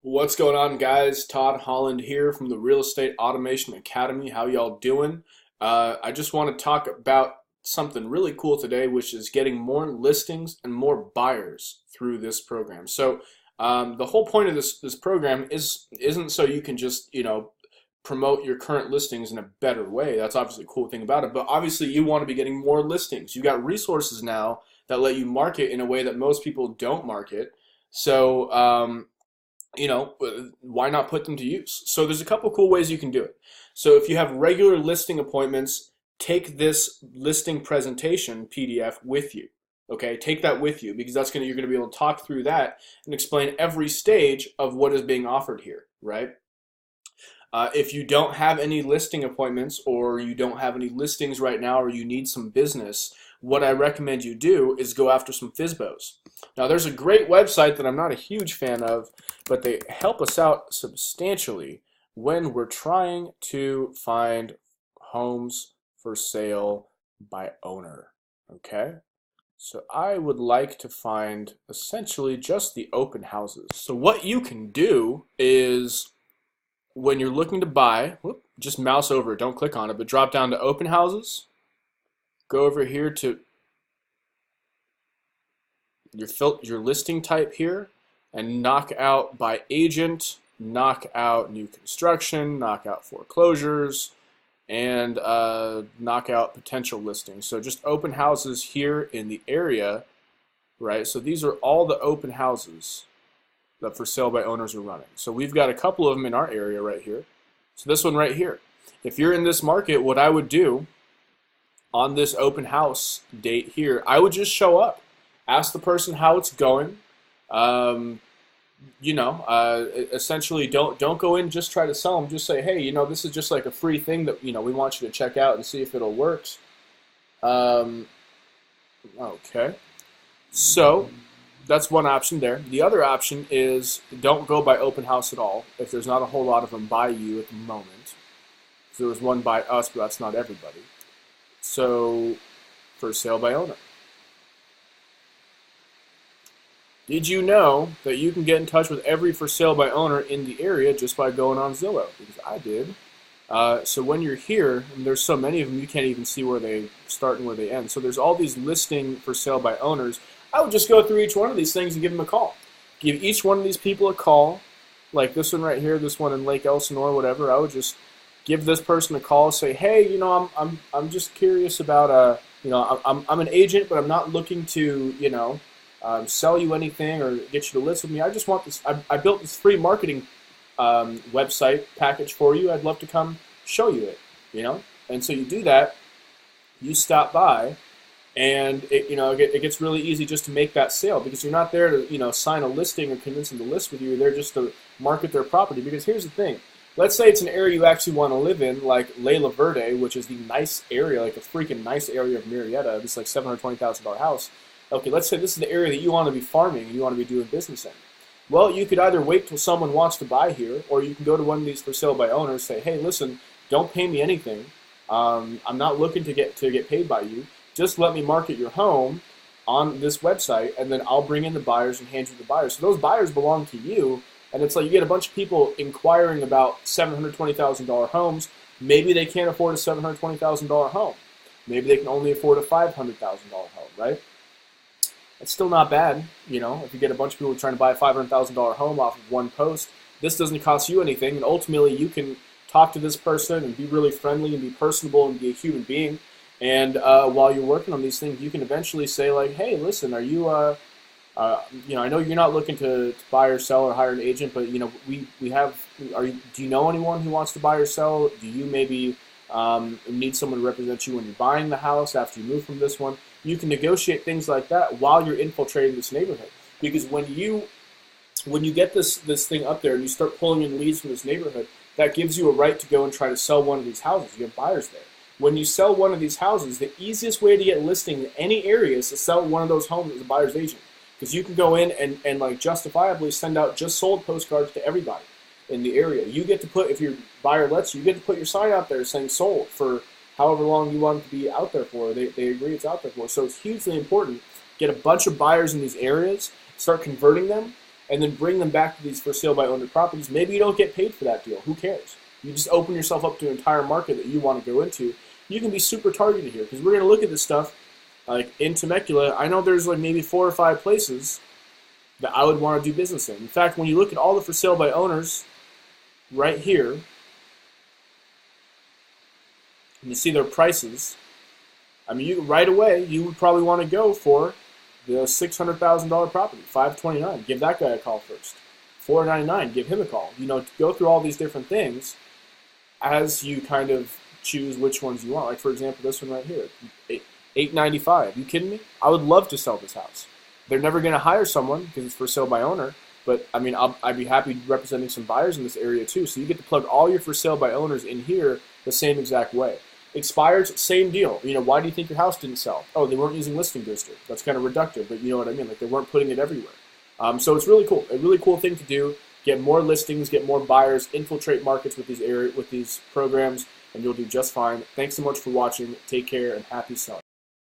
What's going on, guys? Todd Holland here from the Real Estate Automation Academy. How y'all doing? I just want to talk about something really cool today, which is getting more listings and more buyers through this program. The whole point of this program isn't so you can just promote your current listings in a better way. That's obviously a cool thing about it. But obviously, you want to be getting more listings. You got resources now that let you market in a way that most people don't market. So. Why not put them to use? So there's a couple cool ways you can do it. So if you have regular listing appointments, take this listing presentation PDF with you. Okay, take that with you because you're gonna be able to talk through that and explain every stage of what is being offered here, right? If you don't have any listing appointments or you don't have any listings right now or you need some business, what I recommend you do is go after some FSBOs. Now, there's a great website that I'm not a huge fan of, but they help us out substantially when we're trying to find homes for sale by owner. Okay? So I would like to find essentially just the open houses. So what you can do is when you're looking to buy, just mouse over it, don't click on it, but drop down to open houses, go over here to your listing type here, and knock out by agent, knock out new construction, knock out foreclosures, and knock out potential listings. So just open houses here in the area, right? So these are all the open houses that for sale by owners are running. So we've got a couple of them in our area right here. So this one right here. If you're in this market, what I would do on this open house date here, I would just show up, ask the person how it's going. Essentially don't go in just try to sell them. Just say, hey, this is just like a free thing that we want you to check out and see if it'll work. Okay, so that's one option there. The other option is don't go by open house at all if there's not a whole lot of them by you at the moment. There was one by us, but that's not everybody. So for sale by owner. Did you know that you can get in touch with every for sale by owner in the area just by going on Zillow? Because I did. So when you're here, and there's so many of them, you can't even see where they start and where they end. So there's all these listing for sale by owners. I would just go through each one of these things and give them a call. Give each one of these people a call, like this one right here, this one in Lake Elsinore, whatever. I would just give this person a call, say, hey, I'm just curious about I'm an agent, but I'm not looking to sell you anything or get you to list with me. I just want this. I built this free marketing website package for you. I'd love to come show you it. And so you do that. You stop by. And it gets really easy just to make that sale because you're not there to sign a listing or convince them to list with you. You're there just to market their property. Because here's the thing: let's say it's an area you actually want to live in, like Lela Verde, which is the nice area, like a freaking nice area of Murrieta. This like $720,000 house. Okay, let's say this is the area that you want to be farming and you want to be doing business in. Well, you could either wait till someone wants to buy here, or you can go to one of these for sale by owners. Say, hey, listen, don't pay me anything. I'm not looking to get paid by you. Just let me market your home on this website, and then I'll bring in the buyers and hand you the buyers. So those buyers belong to you, and it's like you get a bunch of people inquiring about $720,000 homes. Maybe they can't afford a $720,000 home. Maybe they can only afford a $500,000 home, right? It's still not bad, if you get a bunch of people trying to buy a $500,000 home off of one post. This doesn't cost you anything, and ultimately you can talk to this person and be really friendly and be personable and be a human being. And while you're working on these things, you can eventually say, like, hey, listen, are you, I know you're not looking to buy or sell or hire an agent, but, we have, do you know anyone who wants to buy or sell? Do you maybe need someone to represent you when you're buying the house after you move from this one? You can negotiate things like that while you're infiltrating this neighborhood. Because when you get this thing up there and you start pulling in leads from this neighborhood, that gives you a right to go and try to sell one of these houses. You have buyers there. When you sell one of these houses, the easiest way to get listing in any area is to sell one of those homes as a buyer's agent. Because you can go in and like justifiably send out just sold postcards to everybody in the area. You get to put, if your buyer lets you, you get to put your sign out there saying sold for however long you want it to be out there for. They agree it's out there for. So it's hugely important. Get a bunch of buyers in these areas, start converting them, and then bring them back to these for sale by owner properties. Maybe you don't get paid for that deal. Who cares? You just open yourself up to an entire market that you want to go into. You can be super targeted here because we're going to look at this stuff like in Temecula. I know there's like maybe 4 or 5 places that I would want to do business in. In fact, when you look at all the for sale by owners right here, and you see their prices, I mean, right away, you would probably want to go for the $600,000 property, $529. Give that guy a call first. $499. Give him a call. Go through all these different things as you kind of choose which ones you want. Like, for example, this one right here, $895. You kidding me? I would love to sell this house. They're never going to hire someone because it's for sale by owner. But, I mean, I'd be happy representing some buyers in this area, too. So you get to plug all your for sale by owners in here the same exact way. Expires, same deal. Why do you think your house didn't sell? Oh, they weren't using Listing Booster. That's kind of reductive, but you know what I mean. Like, they weren't putting it everywhere. So it's really cool. A really cool thing to do. Get more listings, get more buyers, infiltrate markets with these programs, and you'll do just fine. Thanks so much for watching. Take care, and happy selling.